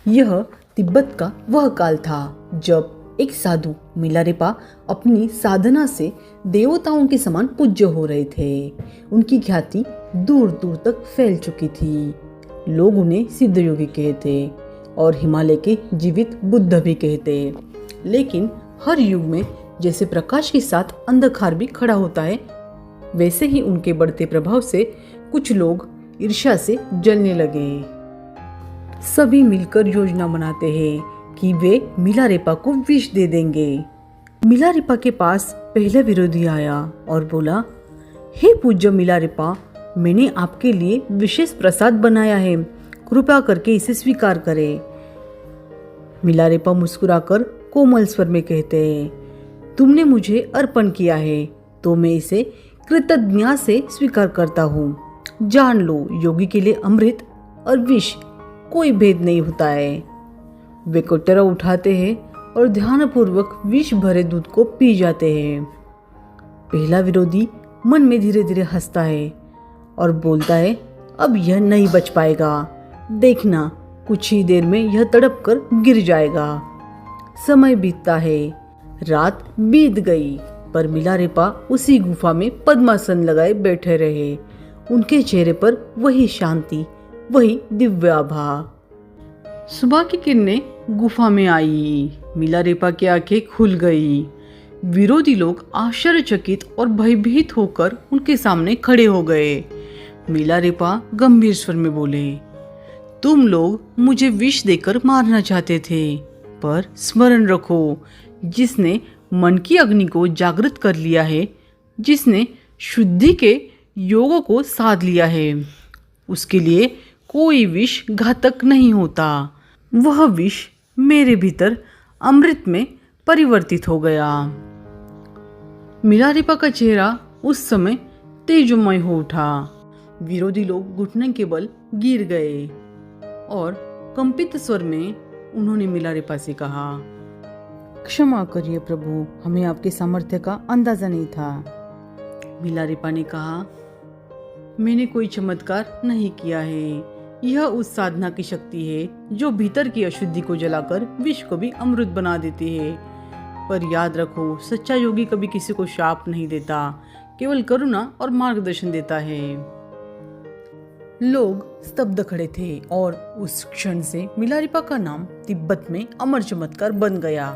यह तिब्बत का वह काल था जब एक साधु मिलारेपा अपनी साधना से देवताओं के समान पूज्य हो रहे थे। उनकी ख्याति दूर दूर तक फैल चुकी थी। लोग उन्हें सिद्ध योगी कहते और हिमालय के जीवित बुद्ध भी कहते। लेकिन हर युग में जैसे प्रकाश के साथ अंधकार भी खड़ा होता है, वैसे ही उनके बढ़ते प्रभाव से कुछ लोग ईर्ष्या से जलने लगे। सभी मिलकर योजना बनाते हैं कि वे मिलारेपा को विष दे देंगे। मिलारेपा के पास पहला विरोधी आया और बोला, हे पूज्य मिलारेपा, मैंने आपके लिए विशेष प्रसाद बनाया है, कृपया करके इसे स्वीकार करें। मिलारेपा मुस्कुराकर कोमल स्वर में कहते हैं, तुमने मुझे अर्पण किया है तो मैं इसे कृतज्ञता से स्वीकार करता हूँ। जान लो, योगी के लिए अमृत और विष कोई भेद नहीं होता है। वे कटोरा उठाते हैं और ध्यानपूर्वक विष भरे दूध को पी जाते हैं। पहला विरोधी मन में धीरे धीरे हंसता है और बोलता है, अब यह नहीं बच पाएगा, देखना कुछ ही देर में यह तड़प कर गिर जाएगा। समय बीतता है, रात बीत गई, पर मिलारेपा उसी गुफा में पद्मासन लगाए बैठे रहे। उनके चेहरे पर वही शांति, वही दिव्य आभा। सुबह की किरणें गुफा में आई। मिलारेपा की आंखें खुल गई। विरोधी लोग आश्चर्यचकित और भयभीत होकर उनके सामने खड़े हो गए। मिलारेपा गंभीर स्वर में बोले, तुम लोग मुझे विष देकर मारना चाहते थे, पर स्मरण रखो, जिसने मन की अग्नि को जागृत कर लिया है, जिसने शुद्धि के योगों को साध लिया है, उसके लिए कोई विष घातक नहीं होता। वह विष मेरे भीतर अमृत में परिवर्तित हो गया। मिलारेपा का चेहरा उस समय तेजोमय हो उठा। विरोधी लोग घुटने के बल गिर गए और कंपित स्वर में उन्होंने मिलारेपा से कहा, क्षमा करिए प्रभु, हमें आपके सामर्थ्य का अंदाजा नहीं था। मिलारेपा ने कहा, मैंने कोई चमत्कार नहीं किया है, यह उस साधना की शक्ति है जो भीतर की अशुद्धि को जलाकर विष को भी अमृत बना देती है। पर याद रखो, सच्चा योगी कभी किसी को शाप नहीं देता, केवल करुणा और मार्गदर्शन देता है। लोग स्तब्ध खड़े थे और उस क्षण से मिलारेपा का नाम तिब्बत में अमर चमत्कार बन गया।